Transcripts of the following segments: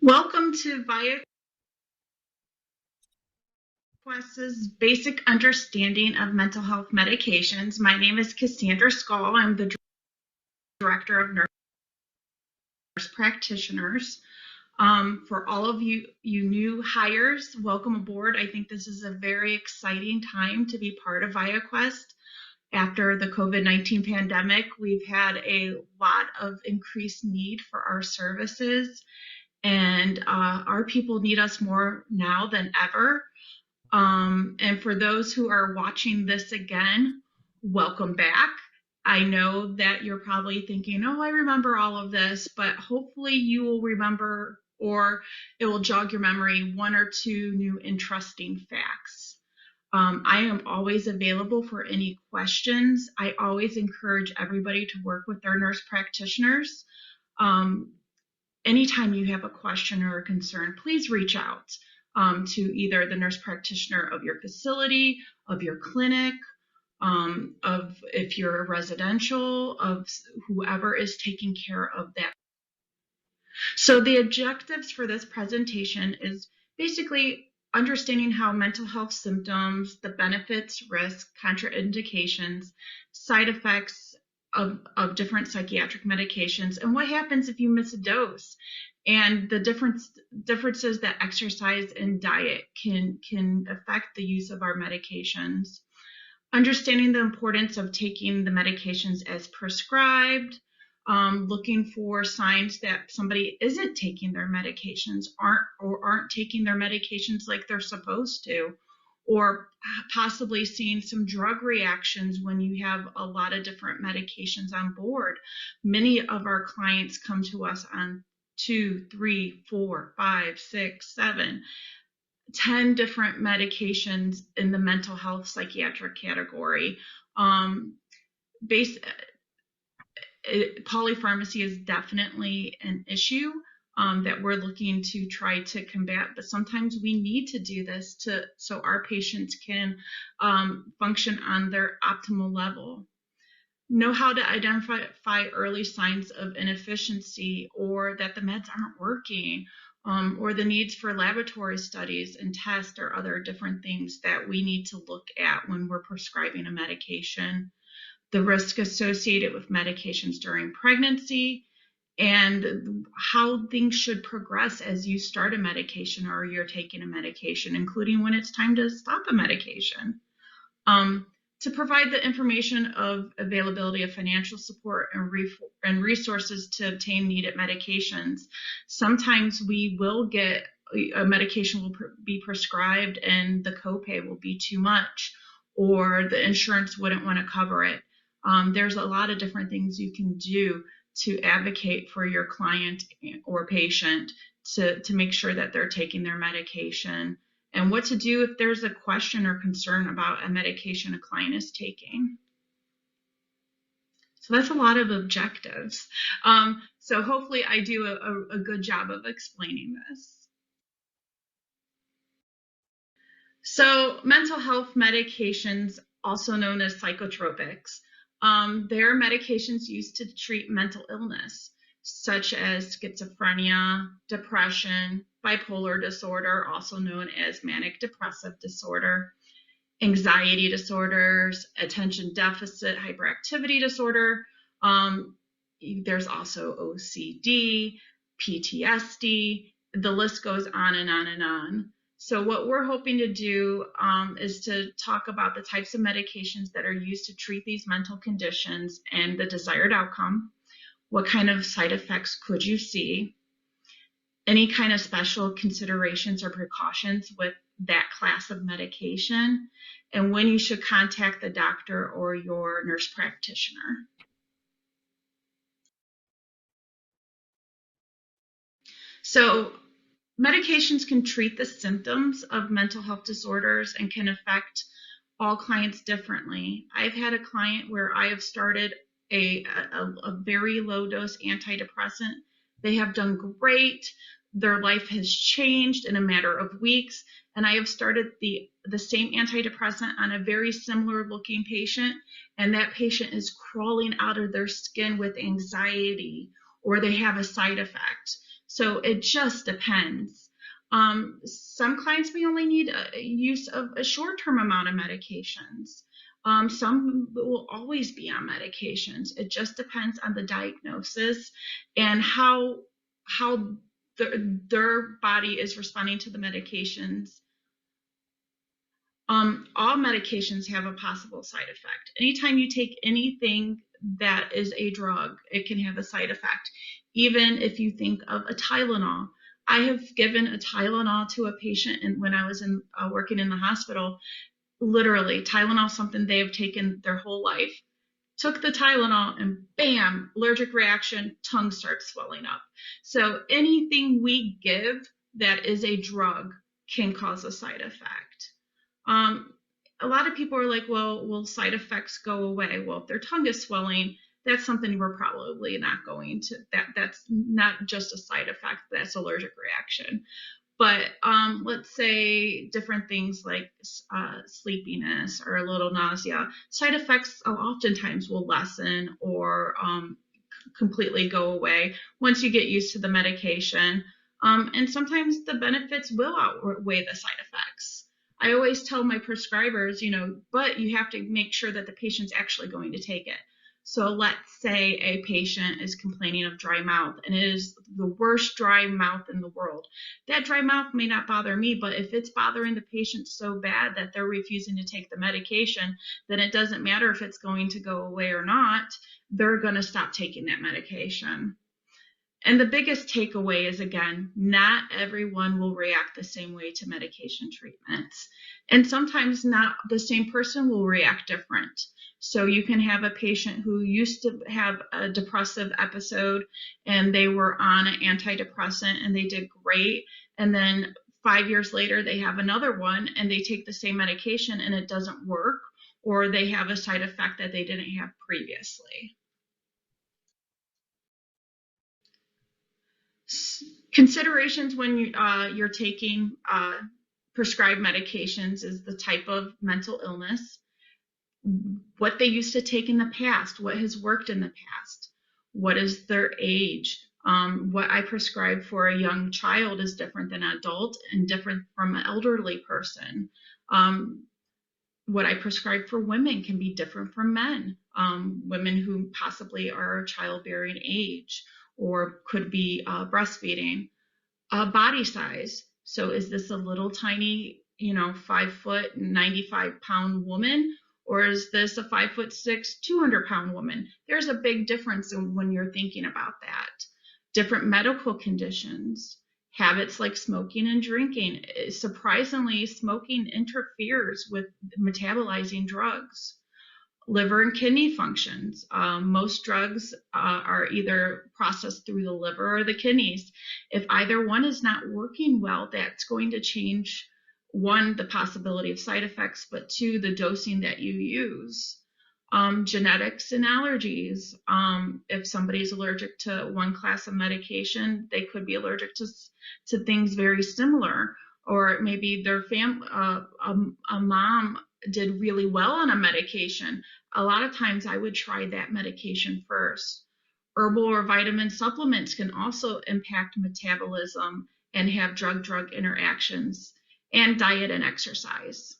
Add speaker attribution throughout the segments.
Speaker 1: Welcome to ViaQuest's Basic Understanding of Mental Health Medications. My name is Cassandra Skull. I'm the Director of Nurse Practitioners. For all of you new hires, welcome aboard. I think this is a very exciting time to be part of ViaQuest. After the COVID-19 pandemic, we've had a lot of increased need for our services, and our people need us more now than ever. And for those who are watching this again, welcome back. I know that you're probably thinking, oh, I remember all of this, but hopefully you will remember, or it will jog your memory, one or two new interesting facts. I am always available for any questions. I always encourage everybody to work with their nurse practitioners. Anytime you have a question or a concern, please reach out to either the nurse practitioner of your facility, of your clinic, of if you're a residential, of whoever is taking care of that. So the objectives for this presentation is basically understanding how mental health symptoms, the benefits, risks, contraindications, side effects of different psychiatric medications, and what happens if you miss a dose, and the differences that exercise and diet can affect the use of our medications. Understanding the importance of taking the medications as prescribed, looking for signs that somebody isn't taking their medications, aren't taking their medications like they're supposed to, or possibly seeing some drug reactions when you have a lot of different medications on board. Many of our clients come to us on 2, 3, 4, 5, 6, 7, 10 different medications in the mental health psychiatric category. Polypharmacy is definitely an issue that we're looking to try to combat, but sometimes we need to do this so our patients can function on their optimal level. Know how to identify early signs of inefficiency, or that the meds aren't working, or the needs for laboratory studies and tests or other different things that we need to look at when we're prescribing a medication. The risk associated with medications during pregnancy, and how things should progress as you start a medication or you're taking a medication, including when it's time to stop a medication. To provide the information of availability of financial support and resources to obtain needed medications. Sometimes we will get a medication will be prescribed and the copay will be too much, or the insurance wouldn't want to cover it. There's a lot of different things you can do to advocate for your client or patient to make sure that they're taking their medication, and what to do if there's a question or concern about a medication a client is taking. So that's a lot of objectives. So hopefully I do a good job of explaining this. So mental health medications, also known as psychotropics, they're medications used to treat mental illness, such as schizophrenia, depression, bipolar disorder, also known as manic depressive disorder, anxiety disorders, attention deficit hyperactivity disorder. There's also OCD, PTSD, the list goes on and on and on. So what we're hoping to do is to talk about the types of medications that are used to treat these mental conditions and the desired outcome. What kind of side effects could you see? Any kind of special considerations or precautions with that class of medication, and when you should contact the doctor or your nurse practitioner. So medications can treat the symptoms of mental health disorders and can affect all clients differently. I've had a client where I have started a very low dose antidepressant. They have done great. Their life has changed in a matter of weeks. And I have started the same antidepressant on a very similar looking patient, and that patient is crawling out of their skin with anxiety, or they have a side effect. So it just depends. Some clients may only need use of a short-term amount of medications. Some will always be on medications. It just depends on the diagnosis and how their body is responding to the medications. All medications have a possible side effect. Anytime you take anything that is a drug, it can have a side effect. Even if you think of a Tylenol, I have given a Tylenol to a patient, and when I was working in the hospital, literally Tylenol, something they have taken their whole life. Took the Tylenol and bam, allergic reaction, tongue starts swelling up. So anything we give that is a drug can cause a side effect. Um, a lot of people are like, well, will side effects go away? Well, if their tongue is swelling, that's something we're probably not going to, that's not just a side effect, that's allergic reaction. But let's say different things like sleepiness or a little nausea, side effects oftentimes will lessen or completely go away once you get used to the medication. And sometimes the benefits will outweigh the side effects. I always tell my prescribers, but you have to make sure that the patient's actually going to take it. So let's say a patient is complaining of dry mouth and it is the worst dry mouth in the world. That dry mouth may not bother me, but if it's bothering the patient so bad that they're refusing to take the medication, then it doesn't matter if it's going to go away or not. They're going to stop taking that medication. And the biggest takeaway is, again, not everyone will react the same way to medication treatments. And sometimes not the same person will react different. So you can have a patient who used to have a depressive episode and they were on an antidepressant and they did great. And then 5 years later, they have another one and they take the same medication and it doesn't work, or they have a side effect that they didn't have previously. Considerations when you're taking prescribed medications is the type of mental illness, what they used to take in the past, what has worked in the past, what is their age. What I prescribe for a young child is different than an adult and different from an elderly person. What I prescribe for women can be different from men, women who possibly are childbearing age or could be breastfeeding. Body size. So is this a little tiny, 5 foot, 95-pound woman? Or is this a 5'6", 200-pound woman? There's a big difference when you're thinking about that. Different medical conditions, habits like smoking and drinking. Surprisingly, smoking interferes with metabolizing drugs. Liver and kidney functions. Most drugs are either processed through the liver or the kidneys. If either one is not working well, that's going to change, one, the possibility of side effects, but two, the dosing that you use. Genetics and allergies. If somebody's allergic to one class of medication, they could be allergic to things very similar. Or maybe their family, a mom did really well on a medication. A lot of times I would try that medication first. Herbal or vitamin supplements can also impact metabolism and have drug-drug interactions, and diet and exercise.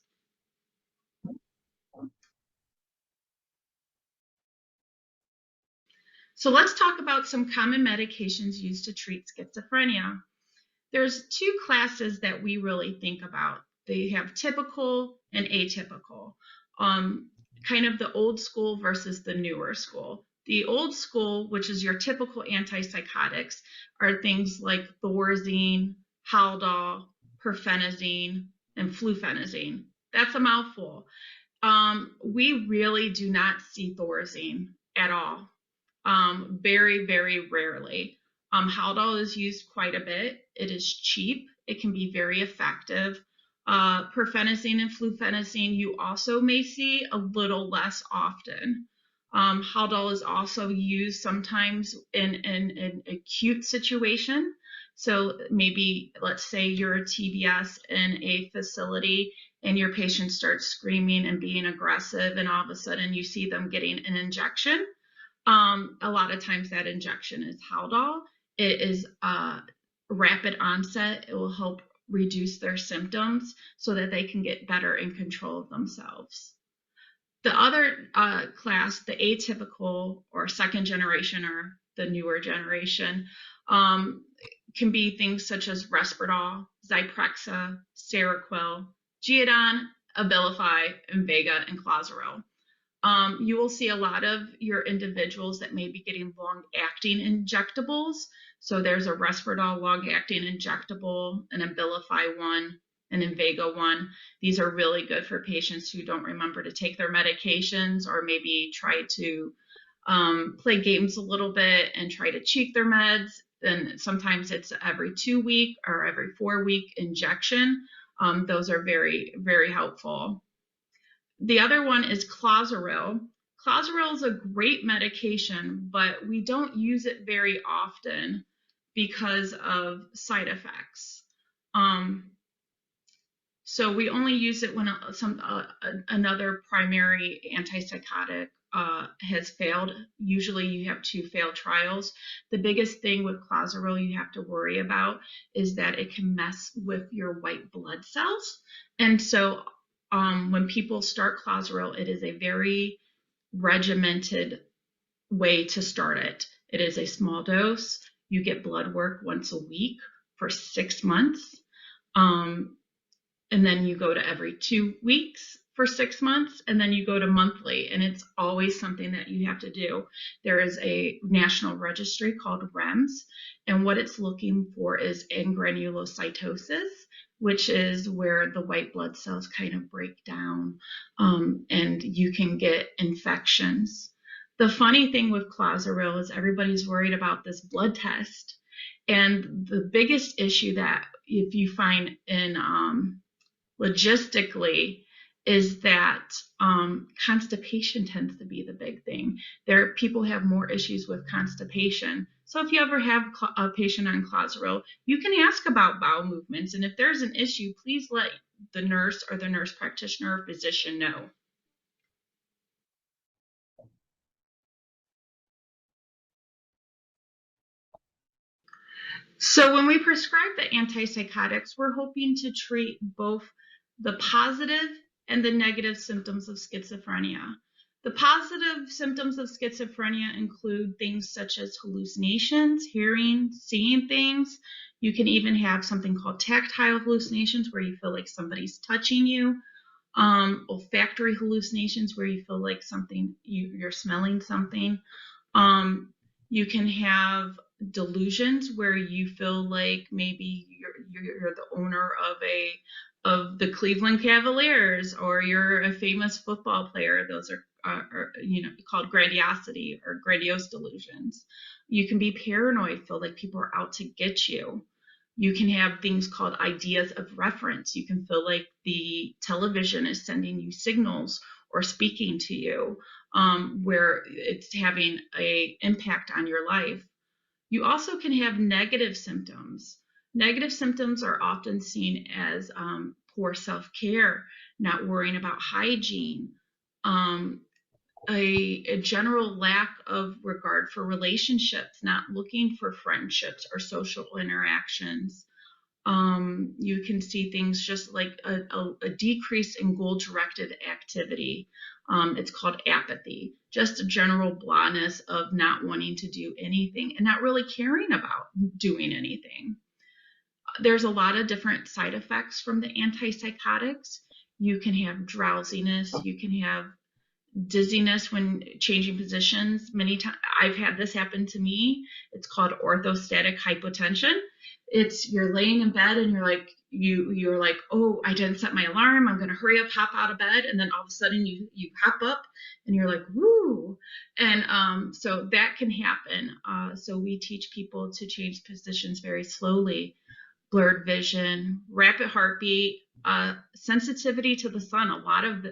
Speaker 1: So let's talk about some common medications used to treat schizophrenia. There's two classes that we really think about. They have typical and atypical, kind of the old school versus the newer school. The old school, which is your typical antipsychotics, are things like Thorazine, Haldol, perfenazine, and fluphenazine. That's a mouthful. We really do not see Thorazine at all. Very, very rarely. Haldol is used quite a bit. It is cheap. It can be very effective. Perfenazine and fluphenazine you also may see a little less often. Haldol is also used sometimes in an acute situation. So maybe, let's say you're a TBS in a facility and your patient starts screaming and being aggressive, and all of a sudden you see them getting an injection. A lot of times that injection is Haldol. It is rapid onset. It will help reduce their symptoms so that they can get better in control of themselves. The other class, the atypical or second generation or the newer generation, can be things such as Risperdal, Zyprexa, Seroquel, Geodon, Abilify, Invega, and Clozaril. You will see a lot of your individuals that may be getting long-acting injectables. So there's a Risperdal long-acting injectable, an Abilify one, an Invega one. These are really good for patients who don't remember to take their medications or maybe try to play games a little bit and try to cheat their meds. And sometimes it's every 2-week or every 4-week injection. Those are very, very helpful. The other one is Clozaril. Clozaril is a great medication, but we don't use it very often because of side effects. So we only use it when another primary antipsychotic has failed. Usually you have 2 failed trials. The biggest thing with Clozaril you have to worry about is that it can mess with your white blood cells. And so when people start Clozaril, it is a very regimented way to start it. It is a small dose. You get blood work once a week for 6 months. And then you go to every 2 weeks for 6 months, and then you go to monthly, and it's always something that you have to do. There is a national registry called REMS, and what it's looking for is agranulocytosis, which is where the white blood cells kind of break down, and you can get infections. The funny thing with Clozaril is everybody's worried about this blood test, and the biggest issue that if you find in logistically is that constipation tends to be the big thing. People have more issues with constipation. So if you ever have a patient on Clozaril, you can ask about bowel movements. And if there's an issue, please let the nurse or the nurse practitioner or physician know. So when we prescribe the antipsychotics, we're hoping to treat both the positive and the negative symptoms of schizophrenia. The positive symptoms of schizophrenia include things such as hallucinations, hearing, seeing things. You can even have something called tactile hallucinations where you feel like somebody's touching you. Olfactory hallucinations where you feel like you're smelling something. You can have delusions where you feel like maybe you're the owner of the Cleveland Cavaliers, or you're a famous football player. Those are called grandiosity or grandiose delusions. You can be paranoid, feel like people are out to get you. You can have things called ideas of reference. You can feel like the television is sending you signals or speaking to you, where it's having an impact on your life. You also can have negative symptoms. Negative symptoms are often seen as poor self-care, not worrying about hygiene, a general lack of regard for relationships, not looking for friendships or social interactions. You can see things just like a decrease in goal-directed activity. It's called apathy, just a general blandness of not wanting to do anything and not really caring about doing anything. There's a lot of different side effects from the antipsychotics. You can have drowsiness, you can have dizziness when changing positions. Many times I've had this happen to me. It's called orthostatic hypotension. It's you're laying in bed and you're like, oh, I didn't set my alarm, I'm going to hurry up, hop out of bed, and then all of a sudden you hop up and you're like, woo. And so that can happen. So we teach people to change positions very slowly. Blurred vision, rapid heartbeat, sensitivity to the sun. A lot of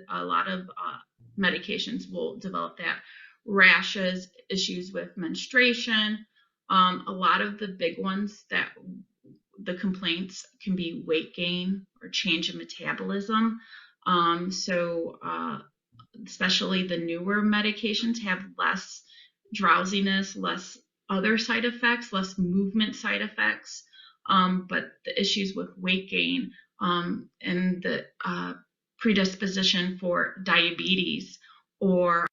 Speaker 1: medications will develop that. Rashes, issues with menstruation. A lot of the big ones that the complaints can be weight gain or change in metabolism. Especially the newer medications have less drowsiness, less other side effects, less movement side effects. but the issues with weight gain and the predisposition for diabetes or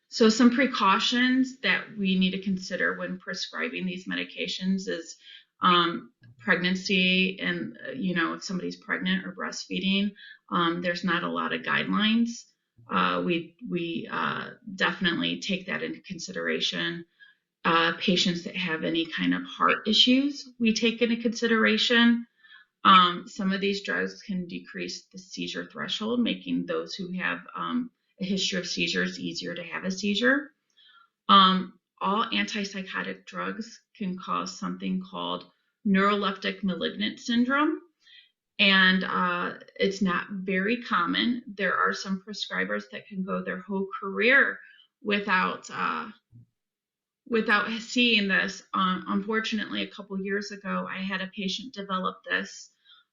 Speaker 1: so some precautions that we need to consider when prescribing these medications is pregnancy, and if somebody's pregnant or breastfeeding, there's not a lot of guidelines. We definitely take that into consideration. Patients that have any kind of heart issues, we take into consideration. Some of these drugs can decrease the seizure threshold, making those who have a history of seizures easier to have a seizure. All antipsychotic drugs can cause something called neuroleptic malignant syndrome, and it's not very common. There are some prescribers that can go their whole career without seeing this. Unfortunately, a couple years ago, I had a patient develop this,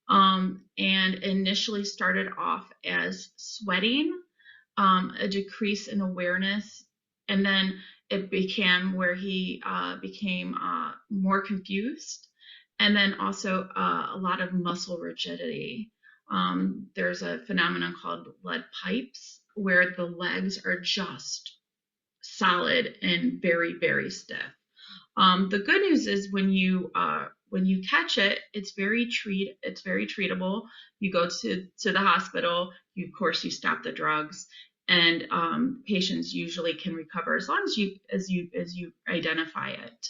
Speaker 1: and initially started off as sweating, a decrease in awareness, and then it became where he became more confused, and then also a lot of muscle rigidity. There's a phenomenon called lead pipes, where the legs are just solid and very, very stiff. The good news is when you catch it, it's very treatable. You go to the hospital. Of course, you stop the drugs, and patients usually can recover as long as you identify it.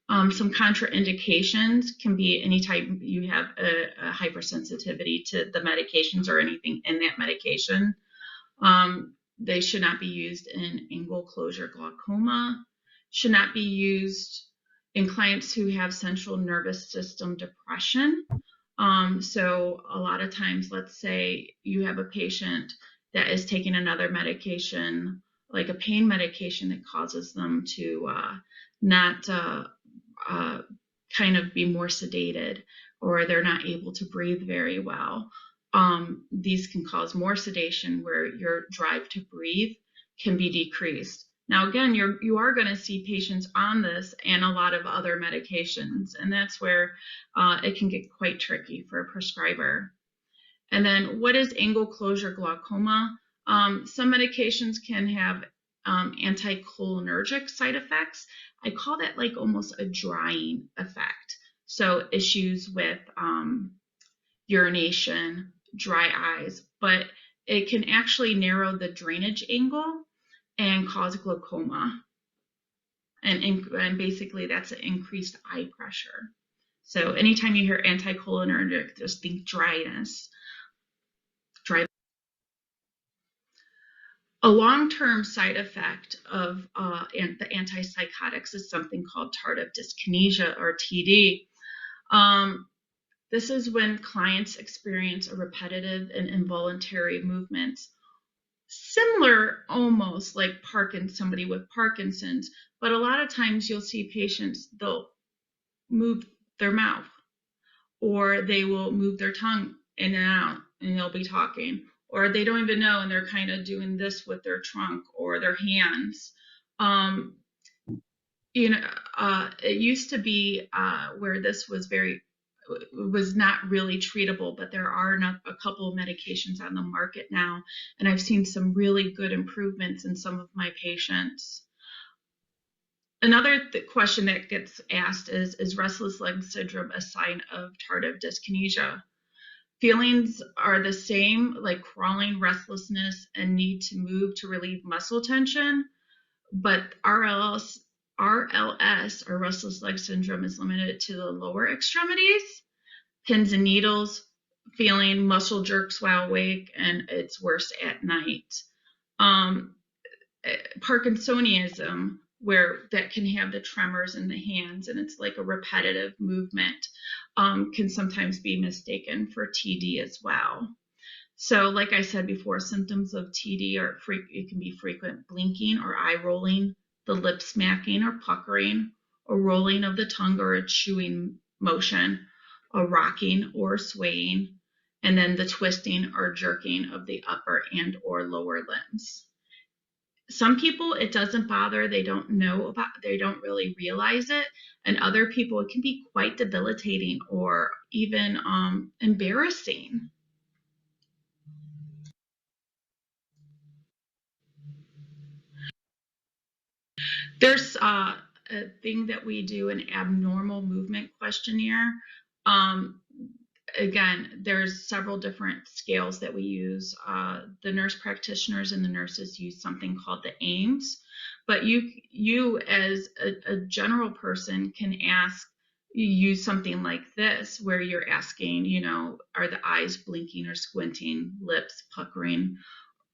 Speaker 1: Some contraindications can be anytime you have a hypersensitivity to the medications or anything in that medication. They should not be used in angle closure glaucoma, should not be used in clients who have central nervous system depression. So a lot of times, let's say you have a patient that is taking another medication, like a pain medication that causes them to not kind of be more sedated, or they're not able to breathe very well. These can cause more sedation, where your drive to breathe can be decreased. Now, again, you are going to see patients on this and a lot of other medications, and that's where it can get quite tricky for a prescriber. And then, what is angle closure glaucoma? Some medications can have anticholinergic side effects. I call that like almost a drying effect. So issues with urination, dry eyes, but it can actually narrow the drainage angle and cause glaucoma. And basically that's an increased eye pressure. So anytime you hear anticholinergic, just think dryness. A long-term side effect of the antipsychotics is something called tardive dyskinesia, or TD. This is when clients experience a repetitive and involuntary movements, similar almost like somebody with Parkinson's, but a lot of times you'll see patients, they'll move their mouth, or they will move their tongue in and out, and they'll be talking, or they don't even know, and they're kind of doing this with their trunk or their hands. It used to be where this was not really treatable, but there are a couple of medications on the market now, and I've seen some really good improvements in some of my patients. Another question that gets asked is restless leg syndrome a sign of tardive dyskinesia? Feelings are the same, like crawling, restlessness, and need to move to relieve muscle tension, but RLS, or restless leg syndrome, is limited to the lower extremities, pins and needles, feeling muscle jerks while awake, and it's worse at night. Parkinsonism, where that can have the tremors in the hands, and it's like a repetitive movement, can sometimes be mistaken for TD as well. So like I said before, symptoms of TD it can be frequent blinking or eye rolling, the lip smacking or puckering, a rolling of the tongue or a chewing motion, a rocking or swaying, and then the twisting or jerking of the upper and or lower limbs. Some people it doesn't bother, they don't know about, they don't really realize it, and other people it can be quite debilitating or even embarrassing. There's a thing that we do, an abnormal movement questionnaire. Um, Again, there's several different scales that we use. The nurse practitioners and the nurses use something called the AIMS, but you as a general person can ask, you use something like this, where you're asking, are the eyes blinking or squinting, lips puckering,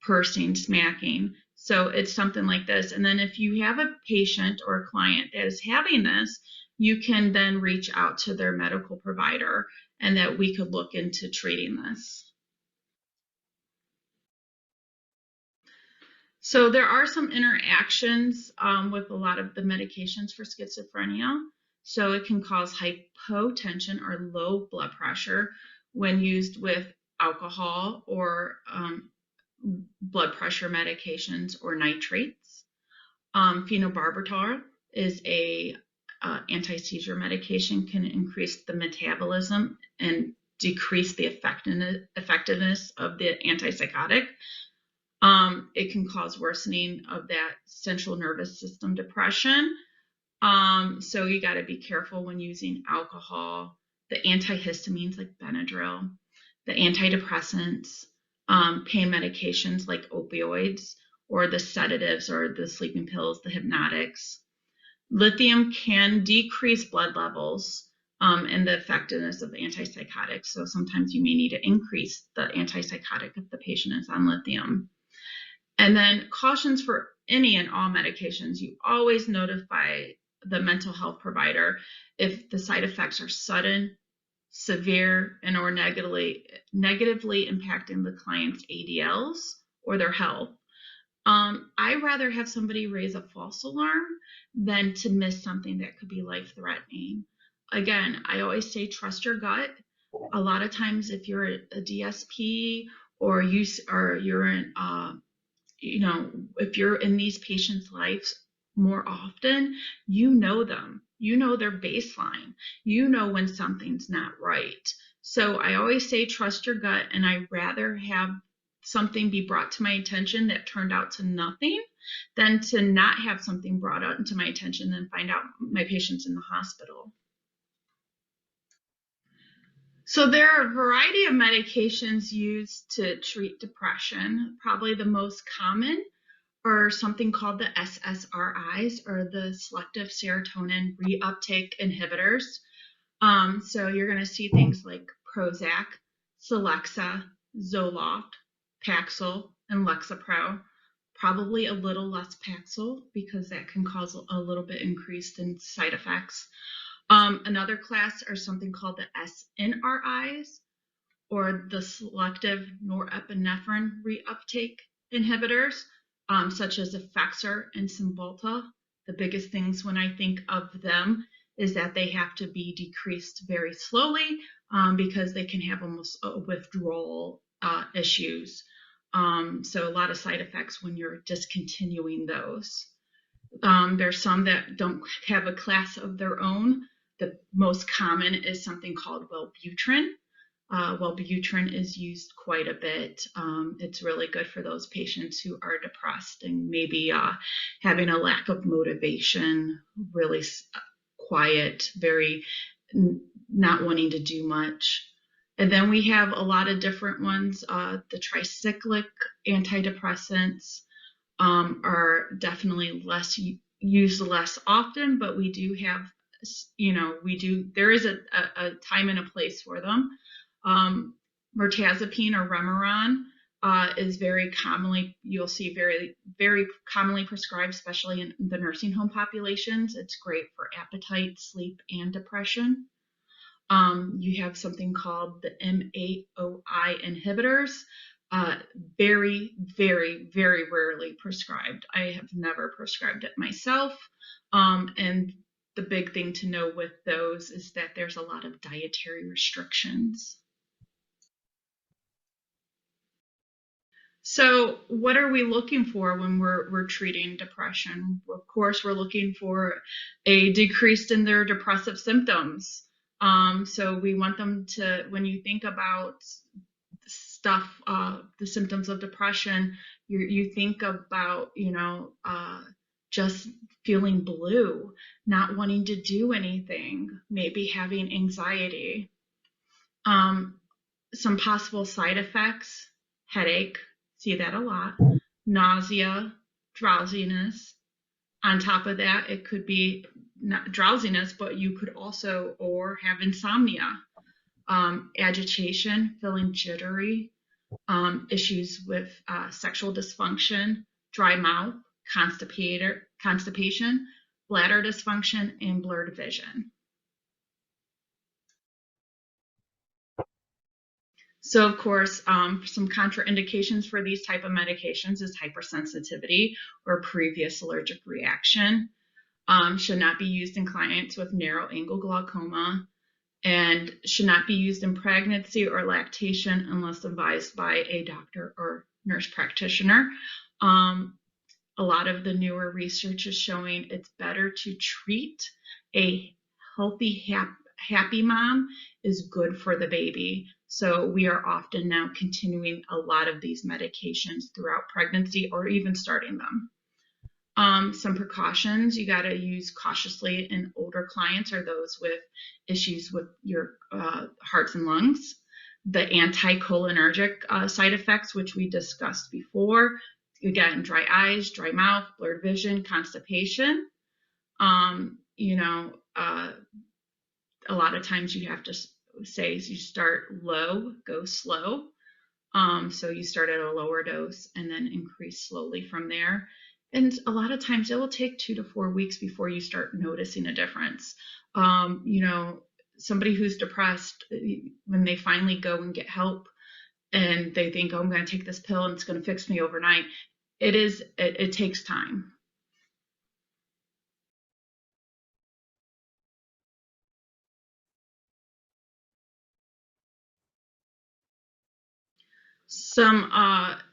Speaker 1: pursing, smacking. So it's something like this. And then if you have a patient or a client that is having this, you can then reach out to their medical provider and that we could look into treating this. So there are some interactions with a lot of the medications for schizophrenia. So it can cause hypotension or low blood pressure when used with alcohol or blood pressure medications or nitrates. Phenobarbital is a anti-seizure medication, can increase the metabolism and decrease the effectiveness of the antipsychotic. It can cause worsening of that central nervous system depression. So you got to be careful when using alcohol, the antihistamines like Benadryl, the antidepressants, pain medications like opioids, or the sedatives or the sleeping pills, the hypnotics. Lithium can decrease blood levels and the effectiveness of antipsychotics. So sometimes you may need to increase the antipsychotic if the patient is on lithium. And then cautions for any and all medications. You always notify the mental health provider if the side effects are sudden, severe, and or negatively impacting the client's ADLs or their health. I rather have somebody raise a false alarm than to miss something that could be life-threatening. Again, I always say trust your gut. A lot of times, if you're a DSP or you're in if you're in these patients' lives more often, you know them, you know their baseline, you know when something's not right. So I always say trust your gut, and I rather have something be brought to my attention that turned out to nothing than to not have something brought out into my attention and find out my patient's in the hospital. So there are a variety of medications used to treat depression. Probably the most common or something called the SSRIs, or the selective serotonin reuptake inhibitors. So you're going to see things like Prozac, Celexa, Zoloft, Paxil, and Lexapro. Probably a little less Paxil because that can cause a little bit increased in side effects. Another class are something called the SNRIs, or the selective norepinephrine reuptake inhibitors, such as Effexor and Cymbalta. The biggest things when I think of them is that they have to be decreased very slowly because they can have almost withdrawal issues. So a lot of side effects when you're discontinuing those. There's some that don't have a class of their own. The most common is something called Wellbutrin. Wellbutrin is used quite a bit. It's really good for those patients who are depressed and maybe having a lack of motivation, really quiet, very not wanting to do much. And then we have a lot of different ones. The tricyclic antidepressants are definitely used less often, but we do have, there is a time and a place for them. Mirtazapine or Remeron is very commonly, you'll see very, very commonly prescribed, especially in the nursing home populations. It's great for appetite, sleep, and depression. You have something called the MAOI inhibitors. Very, very, very rarely prescribed. I have never prescribed it myself. And the big thing to know with those is that there's a lot of dietary restrictions. So, what are we looking for when we're treating depression? Of course, we're looking for a decrease in their depressive symptoms. So we want them to, when you think about stuff, the symptoms of depression, you think about, just feeling blue, not wanting to do anything, maybe having anxiety. Um, some possible side effects: headache, see that a lot, nausea, drowsiness. On top of that, it could be not drowsiness, but you could also or have insomnia, agitation, feeling jittery, issues with sexual dysfunction, dry mouth, constipation, bladder dysfunction, and blurred vision. So, of course, some contraindications for these type of medications is hypersensitivity or previous allergic reaction. Should not be used in clients with narrow angle glaucoma, and should not be used in pregnancy or lactation unless advised by a doctor or nurse practitioner. A lot of the newer research is showing it's better to treat a healthy, happy mom is good for the baby. So we are often now continuing a lot of these medications throughout pregnancy or even starting them. Some precautions you got to use cautiously in older clients or those with issues with your hearts and lungs. The anticholinergic side effects, which we discussed before, again, dry eyes, dry mouth, blurred vision, constipation. A lot of times you have to say you start low, go slow. So you start at a lower dose and then increase slowly from there. And a lot of times it will take 2 to 4 weeks before you start noticing a difference. Somebody who's depressed, when they finally go and get help and they think, oh, I'm going to take this pill and it's going to fix me overnight, it takes time. Some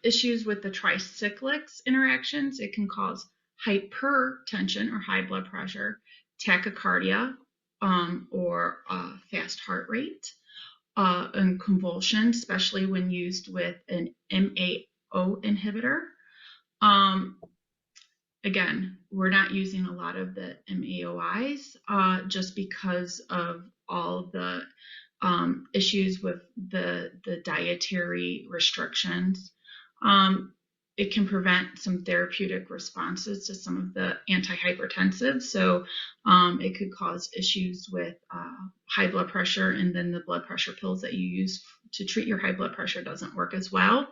Speaker 1: issues with the tricyclics interactions: it can cause hypertension or high blood pressure, tachycardia, or fast heart rate, and convulsions, especially when used with an MAO inhibitor. Um, Again, we're not using a lot of the MAOIs just because of all the issues with the dietary restrictions. It can prevent some therapeutic responses to some of the antihypertensives. So it could cause issues with high blood pressure, and then the blood pressure pills that you use to treat your high blood pressure doesn't work as well.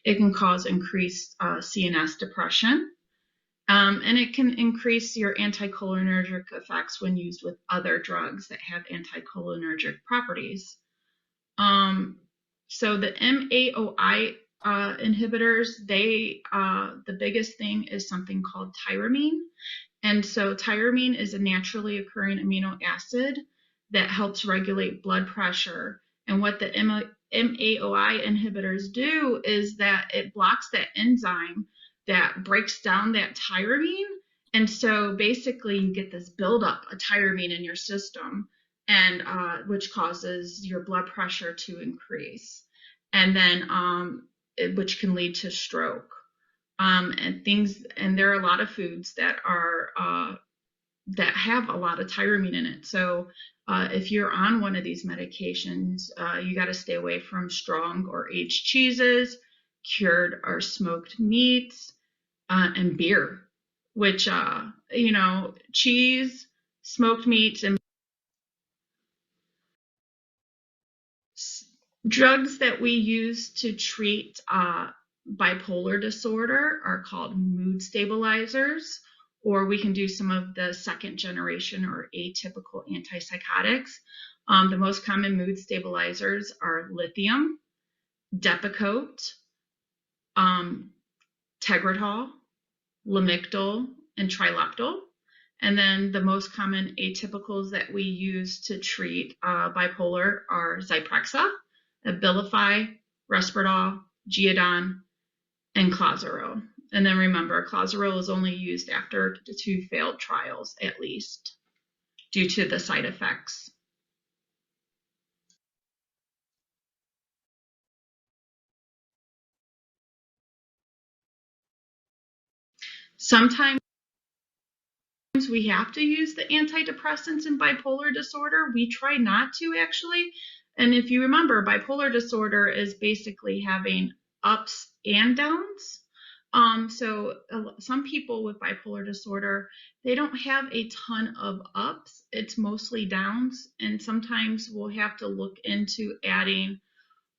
Speaker 1: It can cause increased CNS depression. And it can increase your anticholinergic effects when used with other drugs that have anticholinergic properties. So the MAOI inhibitors, the biggest thing is something called tyramine. And so tyramine is a naturally occurring amino acid that helps regulate blood pressure. And what the MAOI inhibitors do is that it blocks that enzyme that breaks down that tyramine. And so basically you get this buildup of tyramine in your system, and which causes your blood pressure to increase, and then which can lead to stroke. And there are a lot of foods that have a lot of tyramine in it. So if you're on one of these medications, you got to stay away from strong or aged cheeses, cured or smoked meats, and beer, which cheese, smoked meats, and drugs that we use to treat bipolar disorder are called mood stabilizers, or we can do some of the second generation or atypical antipsychotics. The most common mood stabilizers are lithium, Depakote, Tegretol, Lamictal, and Triloptal. And then the most common atypicals that we use to treat bipolar are Zyprexa, Abilify, Risperdal, Geodon, and Clozaril. And then remember, Clozaril is only used after 2 failed trials at least due to the side effects. Sometimes we have to use the antidepressants in bipolar disorder. We try not to, actually. And if you remember, bipolar disorder is basically having ups and downs. So some people with bipolar disorder, they don't have a ton of ups. It's mostly downs. And sometimes we'll have to look into adding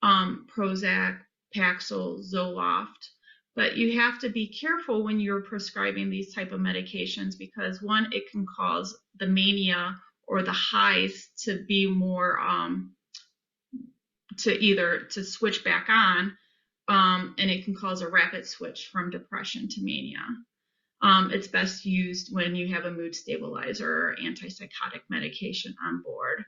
Speaker 1: Prozac, Paxil, Zoloft. But you have to be careful when you're prescribing these type of medications because one, it can cause the mania or the highs to be more to switch back on, and it can cause a rapid switch from depression to mania. It's best used when you have a mood stabilizer or antipsychotic medication on board.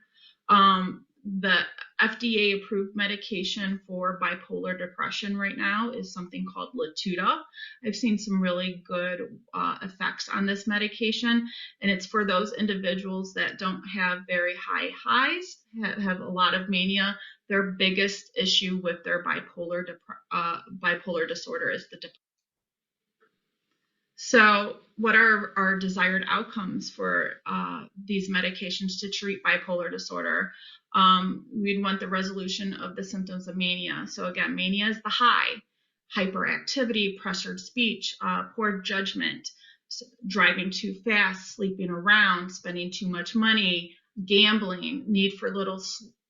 Speaker 1: The FDA approved medication for bipolar depression right now is something called Latuda. I've seen some really good effects on this medication, and it's for those individuals that don't have very high highs, have a lot of mania. Their biggest issue with their bipolar disorder is the depression. So, what are our desired outcomes for these medications to treat bipolar disorder? We'd want the resolution of the symptoms of mania. So, again, mania is the high, hyperactivity, pressured speech, poor judgment, driving too fast, sleeping around, spending too much money, gambling, need for little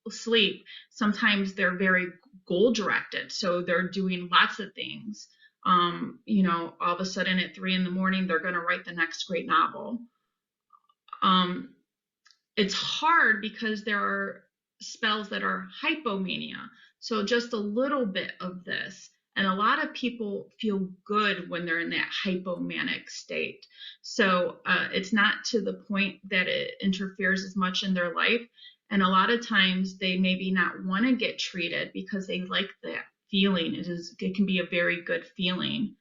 Speaker 1: sleep. Sometimes they're very goal directed, so they're doing lots of things. All of a sudden at 3 a.m, they're going to write the next great novel. It's hard because there are spells that are hypomania. So just a little bit of this. And a lot of people feel good when they're in that hypomanic state. So it's not to the point that it interferes as much in their life. And a lot of times they maybe not want to get treated because they like that feeling. It can be a very good feeling.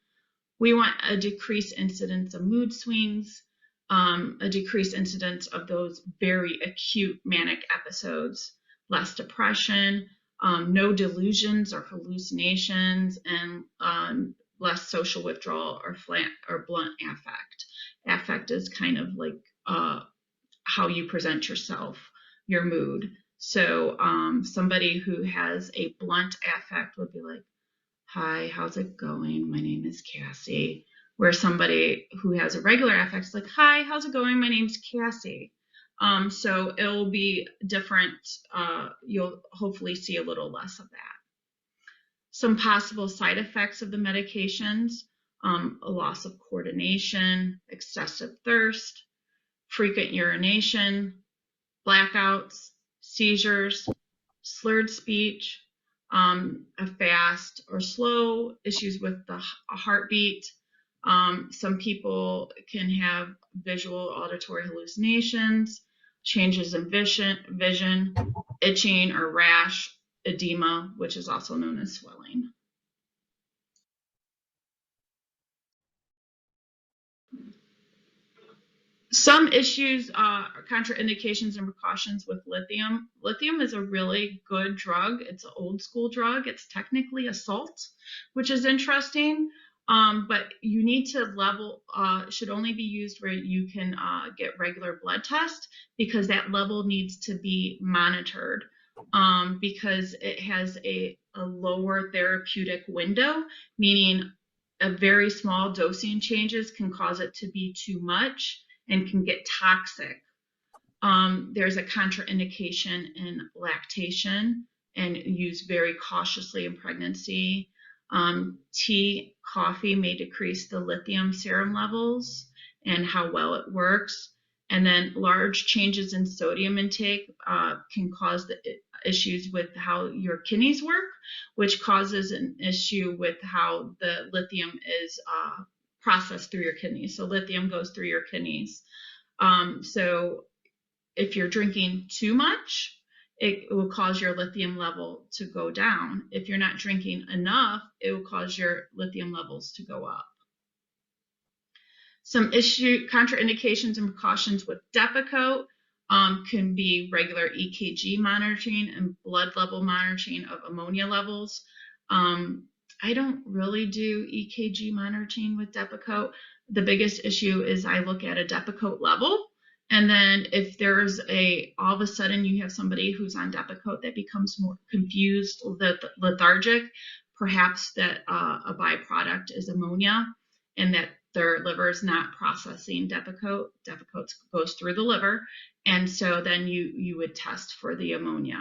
Speaker 1: We want a decreased incidence of mood swings, a decreased incidence of those very acute manic episodes, less depression, no delusions or hallucinations, and less social withdrawal or blunt affect. Affect is kind of like how you present yourself, your mood. So somebody who has a blunt affect would be like, "Hi, how's it going? My name is Cassie." Where somebody who has a regular affect is like, "Hi, how's it going? My name's Cassie." So it'll be different. You'll hopefully see a little less of that. Some possible side effects of the medications: a loss of coordination, excessive thirst, frequent urination, blackouts, seizures, slurred speech, a fast or slow, issues with the heartbeat. Some people can have visual auditory hallucinations, changes in vision, itching or rash, edema, which is also known as swelling. Some issues, contraindications and precautions with lithium. Lithium is a really good drug. It's an old school drug. It's technically a salt, which is interesting. But you need to level, should only be used where you can get regular blood tests because that level needs to be monitored because it has a lower therapeutic window, meaning a very small dosing changes can cause it to be too much and can get toxic. There's a contraindication in lactation and used very cautiously in pregnancy. Tea, coffee may decrease the lithium serum levels and how well it works. And then large changes in sodium intake can cause the issues with how your kidneys work, which causes an issue with how the lithium is processed through your kidneys. So lithium goes through your kidneys. So if you're drinking too much, it will cause your lithium level to go down. If you're not drinking enough, it will cause your lithium levels to go up. Some contraindications and precautions with Depakote can be regular EKG monitoring and blood level monitoring of ammonia levels. I don't really do EKG monitoring with Depakote. The biggest issue is I look at a Depakote level, and then if there's all of a sudden you have somebody who's on Depakote that becomes more confused, lethargic, perhaps that a byproduct is ammonia, and that their liver is not processing Depakote. Depakote goes through the liver, and so then you would test for the ammonia.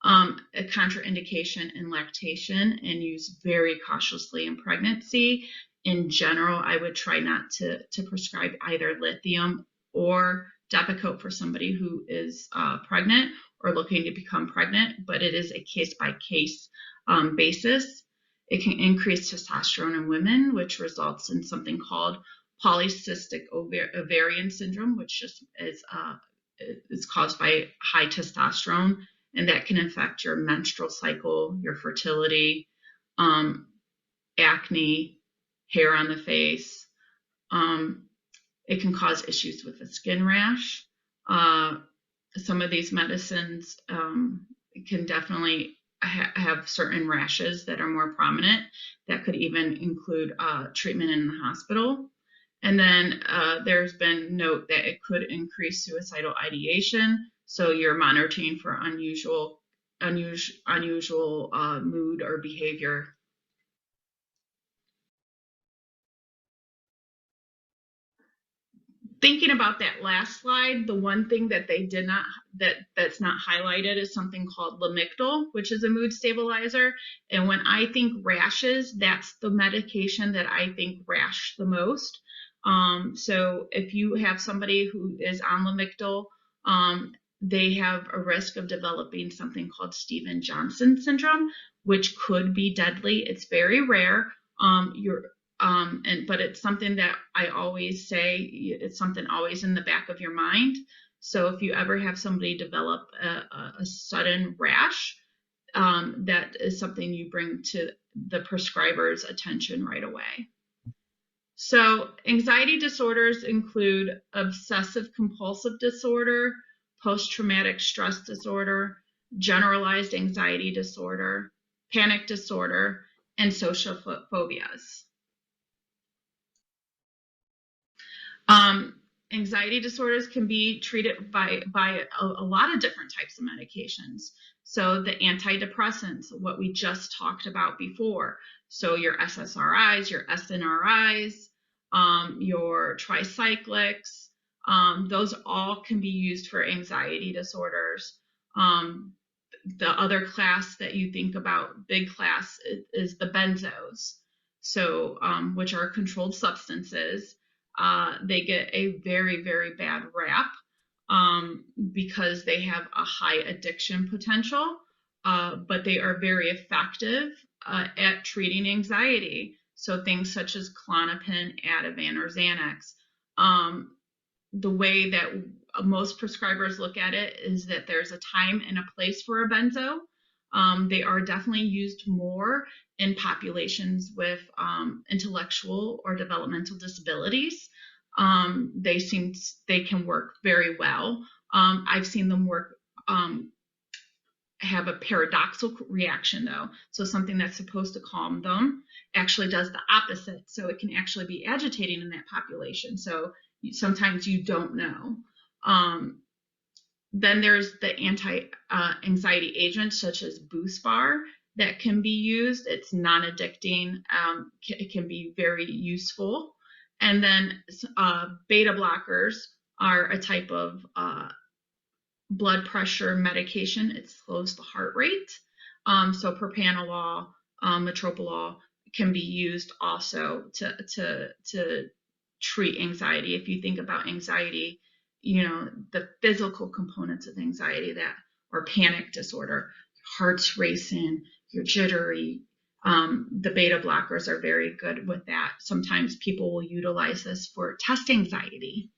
Speaker 1: A contraindication in lactation, and use very cautiously in pregnancy. In general, I would try not to prescribe either lithium or Depakote for somebody who is pregnant or looking to become pregnant, but it is a case-by-case basis. It can increase testosterone in women, which results in something called polycystic ovarian syndrome, which just is caused by high testosterone, and that can affect your menstrual cycle, your fertility, acne, hair on the face. It can cause issues with the skin rash. Some of these medicines can definitely have certain rashes that are more prominent. That could even include treatment in the hospital. And then there's been note that it could increase suicidal ideation. So you're monitoring for unusual mood or behavior. Thinking about that last slide, the one thing that they did not, that's not highlighted is something called Lamictal, which is a mood stabilizer. And when I think rashes, that's the medication that I think rash the most. So if you have somebody who is on Lamictal, they have a risk of developing something called Stevens-Johnson syndrome, which could be deadly. It's very rare. But it's something that I always say, it's something always in the back of your mind. So if you ever have somebody develop a sudden rash, that is something you bring to the prescriber's attention right away. So anxiety disorders include obsessive compulsive disorder, post-traumatic stress disorder, generalized anxiety disorder, panic disorder, and social phobias. Anxiety disorders can be treated by a lot of different types of medications. So the antidepressants, what we just talked about before. So your SSRIs, your SNRIs, your tricyclics, those all can be used for anxiety disorders. The other class that you think about, big class, is the benzos. So, which are controlled substances. They get a very, very bad rap because they have a high addiction potential, but they are very effective at treating anxiety. So things such as Klonopin, Ativan, or Xanax. The way that most prescribers look at it is that there's a time and a place for a benzo. They are definitely used more in populations with intellectual or developmental disabilities. They can work very well. I've seen them work, have a paradoxical reaction though. So something that's supposed to calm them actually does the opposite. So it can actually be agitating in that population. So sometimes you don't know. Then there's the anti-anxiety agents such as Buspar that can be used. It's non-addicting. It can be very useful. And then beta blockers are a type of blood pressure medication. It slows the heart rate. So propranolol, metoprolol can be used also to treat anxiety. If you think about anxiety, the physical components of anxiety or panic disorder, heart's racing, you're jittery. The beta blockers are very good with that. Sometimes people will utilize this for test anxiety.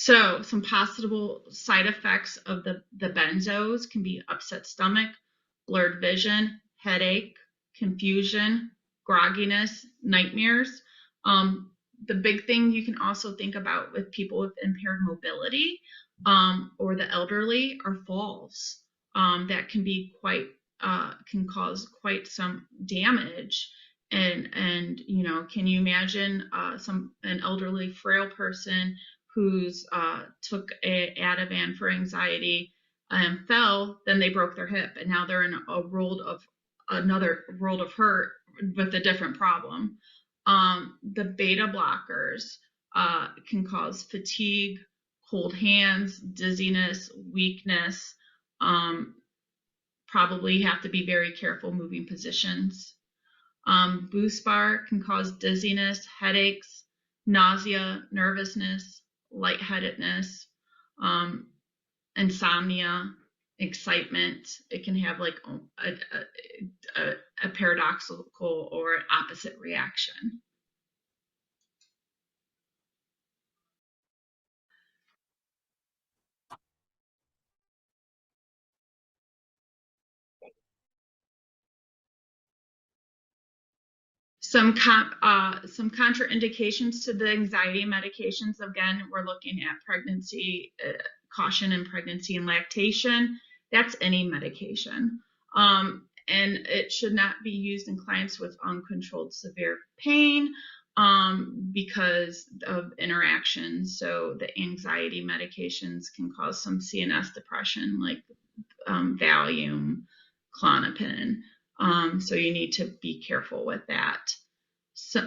Speaker 1: So some possible side effects of the benzos can be upset stomach, blurred vision, headache, confusion, grogginess, nightmares. The big thing you can also think about with people with impaired mobility or the elderly are falls. That can be quite can cause quite some damage. And you know, can you imagine an elderly frail person who's took a Ativan for anxiety and fell, then they broke their hip, and now they're in a world of another world of hurt with a different problem. The beta blockers can cause fatigue, cold hands, dizziness, weakness. Um, Probably have to be very careful moving positions. Boost bar can cause dizziness, headaches, nausea, nervousness, lightheadedness, um, insomnia, excitement. It can have like a paradoxical or an opposite reaction. Some contraindications to the anxiety medications. Again, we're looking at pregnancy, caution in pregnancy and lactation. That's any medication. And it should not be used in clients with uncontrolled severe pain because of interactions. So the anxiety medications can cause some CNS depression, like Valium, Klonopin. So you need to be careful with that. So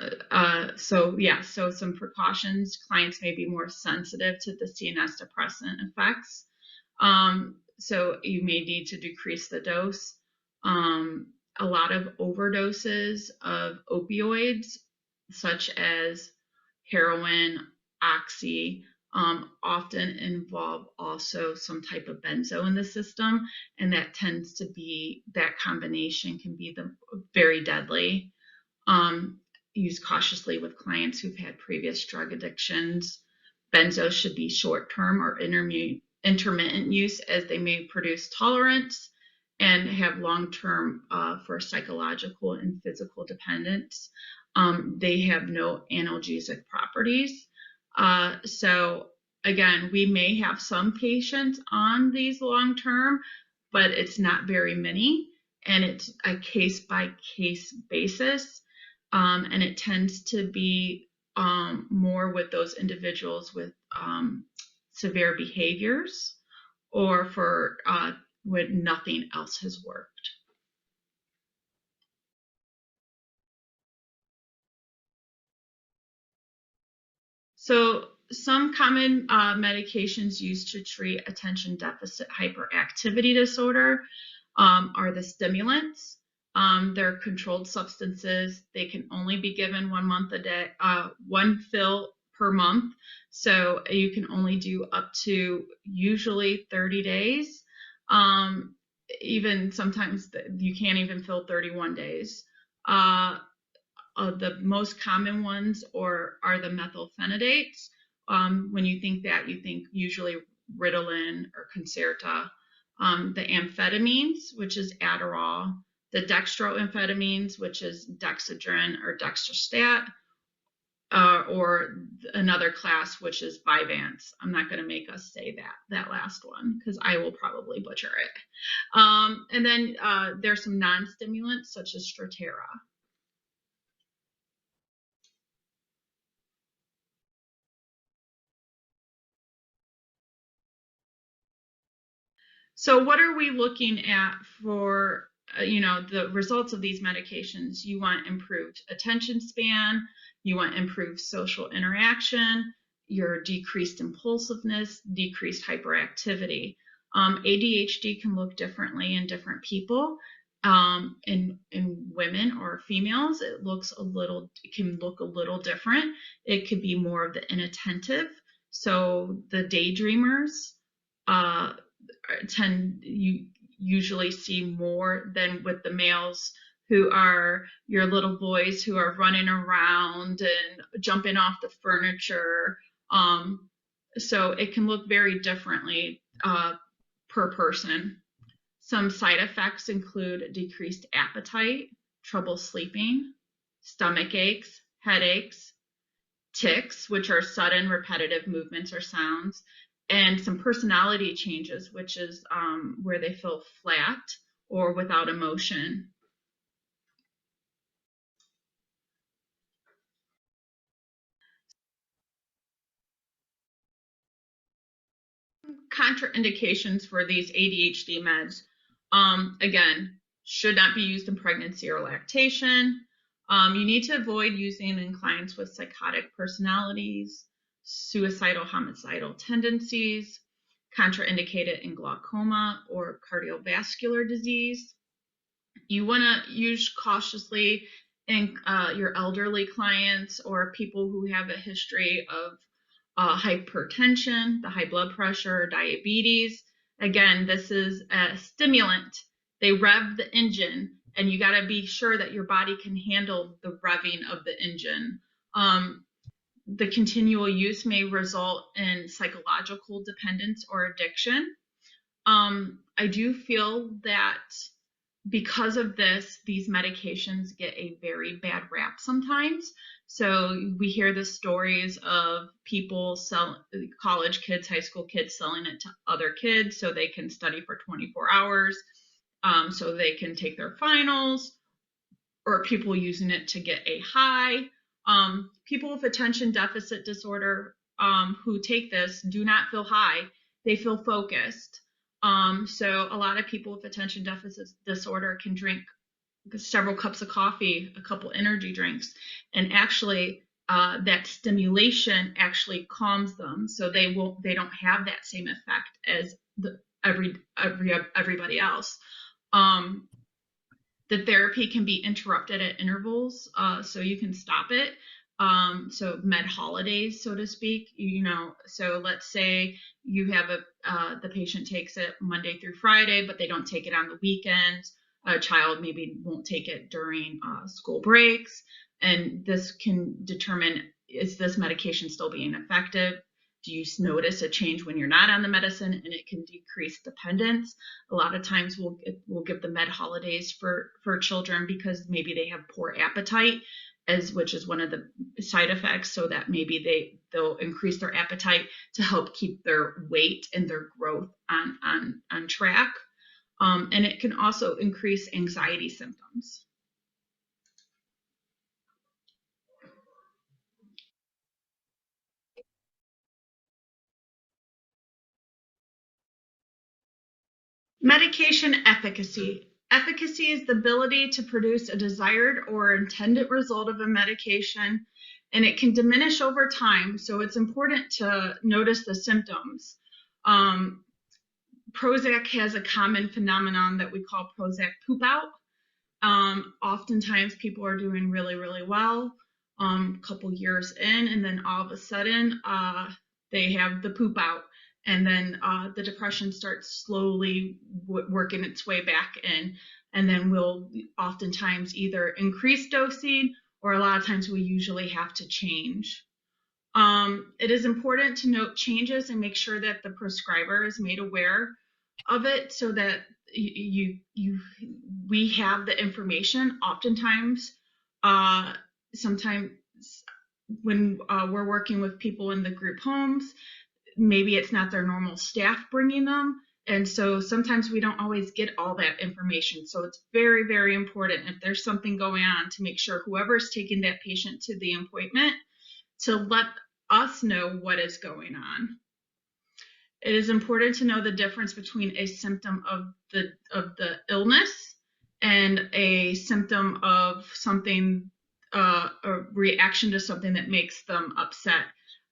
Speaker 1: some precautions. Clients may be more sensitive to the CNS depressant effects. So you may need to decrease the dose. A lot of overdoses of opioids, such as heroin, oxy, often involve also some type of benzo in the system, and that combination can be very deadly. Use cautiously with clients who've had previous drug addictions. Benzos should be short-term or intermittent use, as they may produce tolerance and have long-term for psychological and physical dependence. They have no analgesic properties. So again, we may have some patients on these long-term, but it's not very many, and it's a case-by-case basis. And it tends to be more with those individuals with severe behaviors or for when nothing else has worked. So some common medications used to treat attention deficit hyperactivity disorder are the stimulants. They're controlled substances. They can only be given 1 month a day, one fill per month. So you can only do up to usually 30 days. Even sometimes you can't even fill 31 days. The most common ones are the methylphenidates. When you think that, you think usually Ritalin or Concerta. The amphetamines, which is Adderall, the dextroamphetamines, which is Dexedrine or Dextrostat, or another class, which is Vyvanse. I'm not going to make us say that last one because I will probably butcher it. And then there's some non-stimulants such as Strattera. So what are we looking at for, the results of these medications? You want improved attention span, you want improved social interaction, your decreased impulsiveness, decreased hyperactivity. ADHD can look differently in different people. In women or females, it can look a little different. It could be more of the inattentive. So the daydreamers, uh, you usually see more than with the males, who are your little boys who are running around and jumping off the furniture. So it can look very differently per person. Some side effects include decreased appetite, trouble sleeping, stomach aches, headaches, tics, which are sudden repetitive movements or sounds, and some personality changes, which is where they feel flat or without emotion. Contraindications for these ADHD meds, again, should not be used in pregnancy or lactation. You need to avoid using in clients with psychotic personalities, suicidal, homicidal tendencies, contraindicated in glaucoma or cardiovascular disease. You want to use cautiously in your elderly clients or people who have a history of hypertension, the high blood pressure, diabetes. Again, this is a stimulant. They rev the engine, and you got to be sure that your body can handle the revving of the engine. The continual use may result in psychological dependence or addiction. I do feel that because of this, these medications get a very bad rap sometimes. So we hear the stories of people college kids, high school kids selling it to other kids so they can study for 24 hours, so they can take their finals, or people using it to get a high. People with attention deficit disorder who take this do not feel high, they feel focused. So a lot of people with attention deficit disorder can drink several cups of coffee, a couple energy drinks, and actually that stimulation actually calms them, so they don't have that same effect as everybody else. The therapy can be interrupted at intervals, so you can stop it. So med holidays, so to speak, so let's say you have the patient takes it Monday through Friday, but they don't take it on the weekends. A child maybe won't take it during school breaks, and this can determine, is this medication still being effective? Do you notice a change when you're not on the medicine? And it can decrease dependence. A lot of times we'll give the med holidays for children because maybe they have poor appetite, which is one of the side effects, so that maybe they'll increase their appetite to help keep their weight and their growth on track. And it can also increase anxiety symptoms. Medication efficacy. Efficacy is the ability to produce a desired or intended result of a medication, and it can diminish over time, so it's important to notice the symptoms. Prozac has a common phenomenon that we call Prozac poop out. Oftentimes people are doing really, really well, a couple years in, and then all of a sudden they have the poop out, and then the depression starts slowly working its way back in, and then we'll oftentimes either increase dosing, or a lot of times we usually have to change. It is important to note changes and make sure that the prescriber is made aware of it, so that we have the information. Oftentimes, sometimes when we're working with people in the group homes, maybe it's not their normal staff bringing them, and so sometimes we don't always get all that information. So it's very, very important, if there's something going on, to make sure whoever's taking that patient to the appointment to let us know what is going on. It is important to know the difference between a symptom of the illness and a symptom of something, a reaction to something that makes them upset.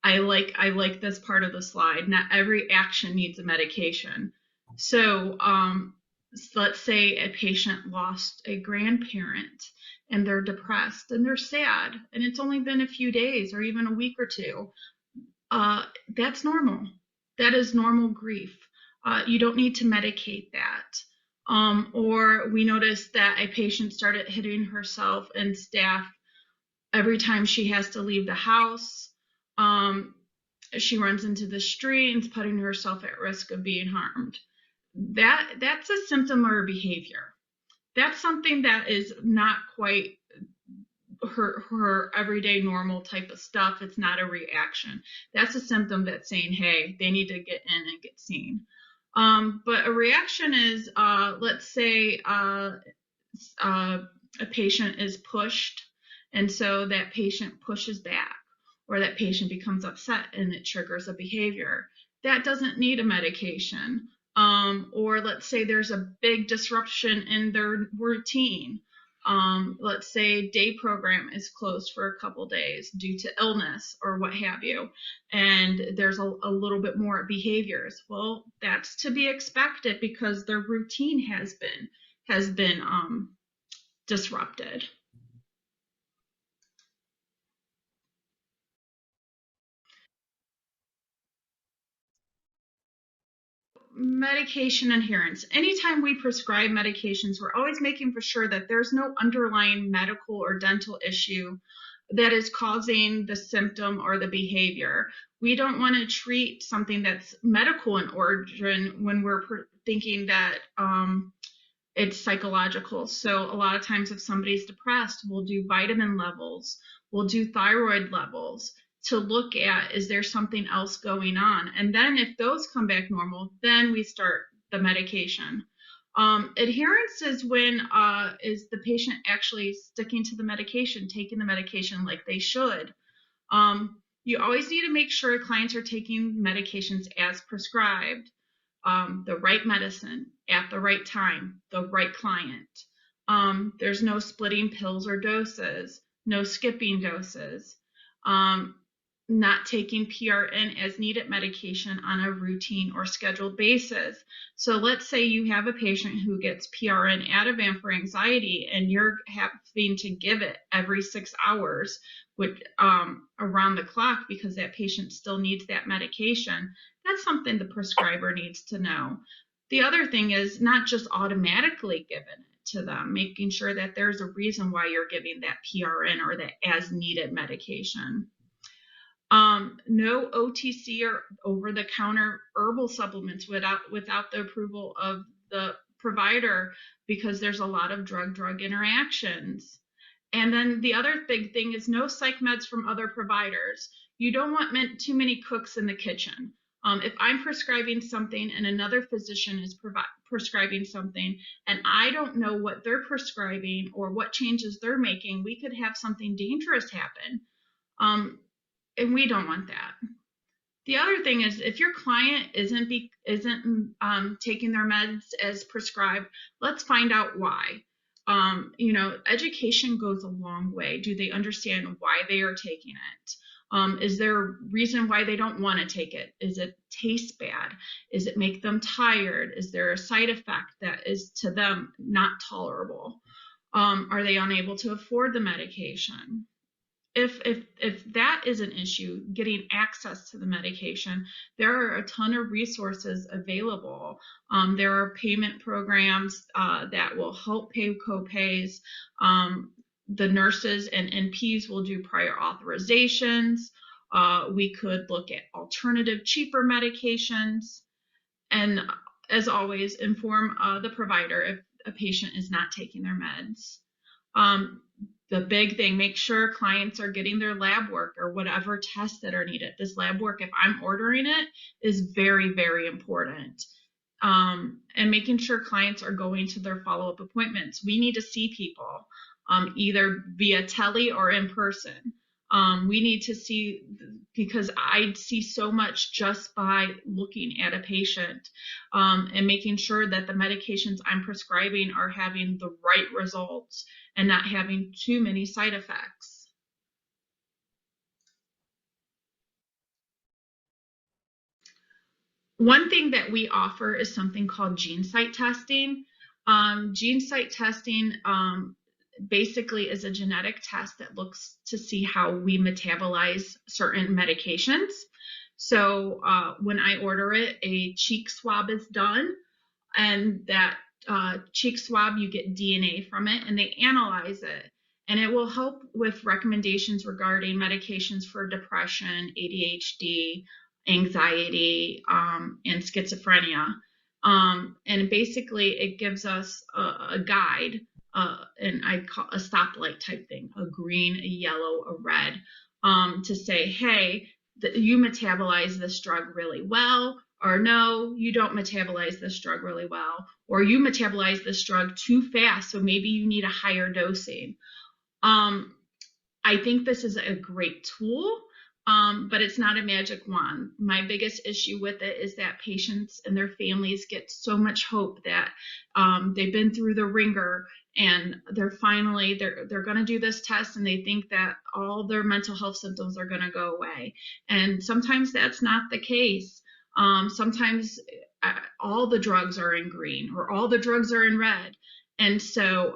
Speaker 1: I like this part of the slide. Not every action needs a medication. So let's say a patient lost a grandparent and they're depressed and they're sad, and it's only been a few days or even a week or two. That's normal. That is normal grief. You don't need to medicate that. Or we noticed that a patient started hitting herself and staff every time she has to leave the house. she runs into the street and is putting herself at risk of being harmed. That's a symptom or a behavior. That's something that is not quite her everyday normal type of stuff. It's not a reaction. That's a symptom that's saying, hey, they need to get in and get seen. But a reaction is, let's say a patient is pushed, and so that patient pushes back, or that patient becomes upset and it triggers a behavior. That doesn't need a medication. Or let's say there's a big disruption in their routine. Let's say day program is closed for a couple days due to illness or what have you, and there's a little bit more behaviors. Well, that's to be expected because their routine has been disrupted. Medication adherence. Anytime we prescribe medications, we're always making for sure that there's no underlying medical or dental issue that is causing the symptom or the behavior. We don't want to treat something that's medical in origin when we're thinking that it's psychological. So a lot of times if somebody's depressed, we'll do vitamin levels, we'll do thyroid levels to look at, is there something else going on? And then if those come back normal, then we start the medication. Adherence is when is the patient actually sticking to the medication, taking the medication like they should. You always need to make sure clients are taking medications as prescribed. The right medicine at the right time, the right client. There's no splitting pills or doses, no skipping doses, not taking PRN as needed medication on a routine or scheduled basis. So let's say you have a patient who gets PRN Ativan for anxiety and you're having to give it every 6 hours with around the clock because that patient still needs that medication. That's something the prescriber needs to know. The other thing is not just automatically giving it to them, making sure that there's a reason why you're giving that PRN or that as needed medication. No OTC or over-the-counter herbal supplements without the approval of the provider, because there's a lot of drug-drug interactions. And then the other big thing is no psych meds from other providers. You don't want too many cooks in the kitchen. If I'm prescribing something and another physician is prescribing something and I don't know what they're prescribing or what changes they're making, we could have something dangerous happen. And we don't want that. The other thing is, if your client isn't taking their meds as prescribed, let's find out why. Education goes a long way. Do they understand why they are taking it? Is there a reason why they don't want to take it? Is it taste bad? Is it make them tired? Is there a side effect that is to them not tolerable? Are they unable to afford the medication? If that is an issue, getting access to the medication, there are a ton of resources available. There are payment programs that will help pay copays. The nurses and NPs will do prior authorizations. We could look at alternative, cheaper medications. And as always, inform the provider if a patient is not taking their meds. The big thing, make sure clients are getting their lab work or whatever tests that are needed. This lab work, if I'm ordering it, is very, very important. And making sure clients are going to their follow-up appointments. We need to see people either via tele or in person. We need to see, because I see so much just by looking at a patient and making sure that the medications I'm prescribing are having the right results and not having too many side effects. One thing that we offer is something called GeneSight testing. GeneSight testing basically is a genetic test that looks to see how we metabolize certain medications. So when I order it, a cheek swab is done, and that cheek swab, you get DNA from it, and they analyze it. And it will help with recommendations regarding medications for depression, ADHD, anxiety, and schizophrenia. And basically, it gives us a guide, and I call a stoplight type thing, a green, a yellow, a red, to say, hey, you metabolize this drug really well, or no, you don't metabolize this drug really well, or you metabolize this drug too fast, so maybe you need a higher dosing. Um, I think this is a great tool, but it's not a magic wand. My biggest issue with it is that patients and their families get so much hope that they've been through the ringer and they're going to do this test, and they think that all their mental health symptoms are going to go away. And sometimes that's not the case. Sometimes all the drugs are in green or all the drugs are in red. And so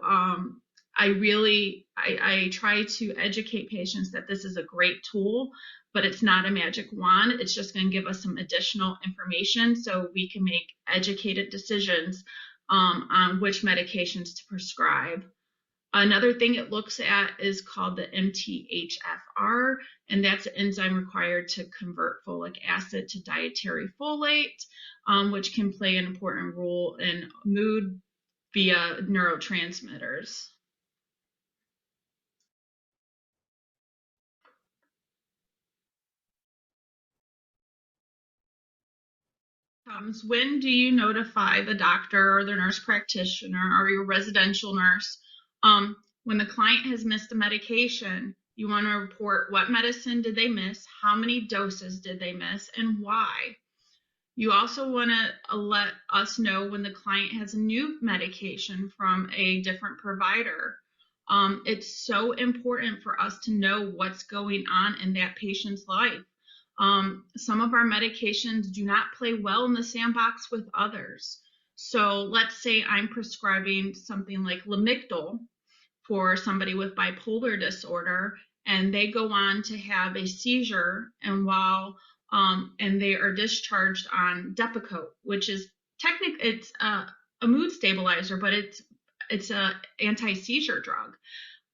Speaker 1: I try to educate patients that this is a great tool, but it's not a magic wand. It's just going to give us some additional information so we can make educated decisions on which medications to prescribe. Another thing it looks at is called the MTHFR, and that's an enzyme required to convert folic acid to dietary folate, which can play an important role in mood via neurotransmitters. When do you notify the doctor or the nurse practitioner or your residential nurse? When the client has missed a medication, you want to report what medicine did they miss, how many doses did they miss, and why. You also want to let us know when the client has a new medication from a different provider. It's so important for us to know what's going on in that patient's life. Some of our medications do not play well in the sandbox with others. So let's say I'm prescribing something like Lamictal for somebody with bipolar disorder, and they go on to have a seizure, and they are discharged on Depakote, which is technically it's a mood stabilizer, but it's a anti-seizure drug.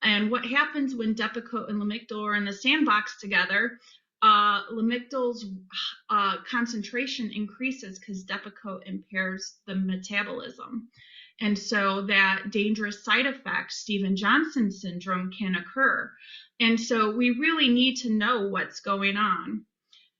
Speaker 1: And what happens when Depakote and Lamictal are in the sandbox together? Lamictal's concentration increases because Depakote impairs the metabolism. And so that dangerous side effect, Stevens-Johnson syndrome, can occur. And so we really need to know what's going on.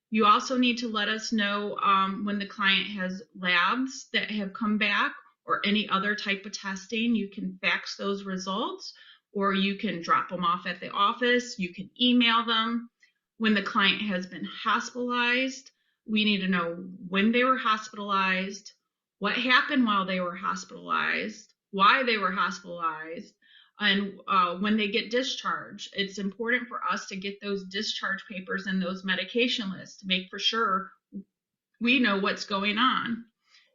Speaker 1: You also need to let us know when the client has labs that have come back or any other type of testing. You can fax those results, or you can drop them off at the office. You can email them. When the client has been hospitalized, we need to know when they were hospitalized, what happened while they were hospitalized, why they were hospitalized, and when they get discharged. It's important for us to get those discharge papers and those medication lists to make for sure we know what's going on.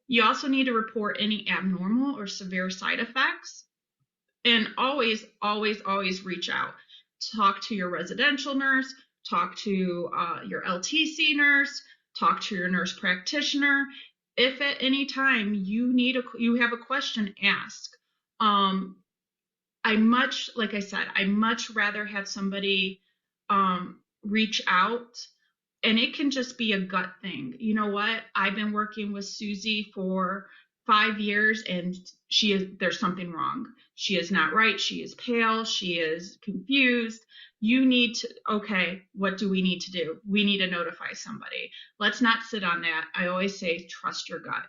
Speaker 1: You also need to report any abnormal or severe side effects, and always, always, always reach out. Talk to your residential nurse, talk to your LTC nurse, talk to your nurse practitioner. If at any time you have a question, ask. Like I said, I much rather have somebody reach out, and it can just be a gut thing. You know what? I've been working with Susie for 5 years, and there's something wrong. She is not right. She is pale. She is confused. Okay, what do we need to do? We need to notify somebody. Let's not sit on that. I always say, trust your gut.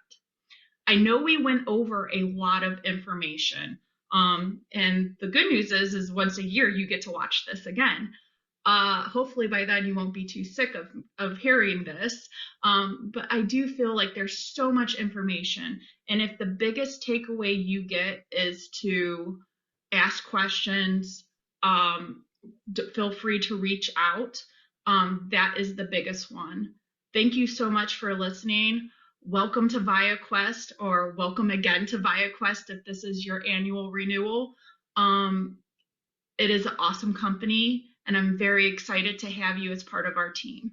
Speaker 1: I know we went over a lot of information. And the good news is once a year you get to watch this again. Hopefully by then you won't be too sick of hearing this. But I do feel like there's so much information. And if the biggest takeaway you get is to ask questions, feel free to reach out. That is the biggest one. Thank you so much for listening. Welcome to ViaQuest, or welcome again to ViaQuest if this is your annual renewal. It is an awesome company, and I'm very excited to have you as part of our team.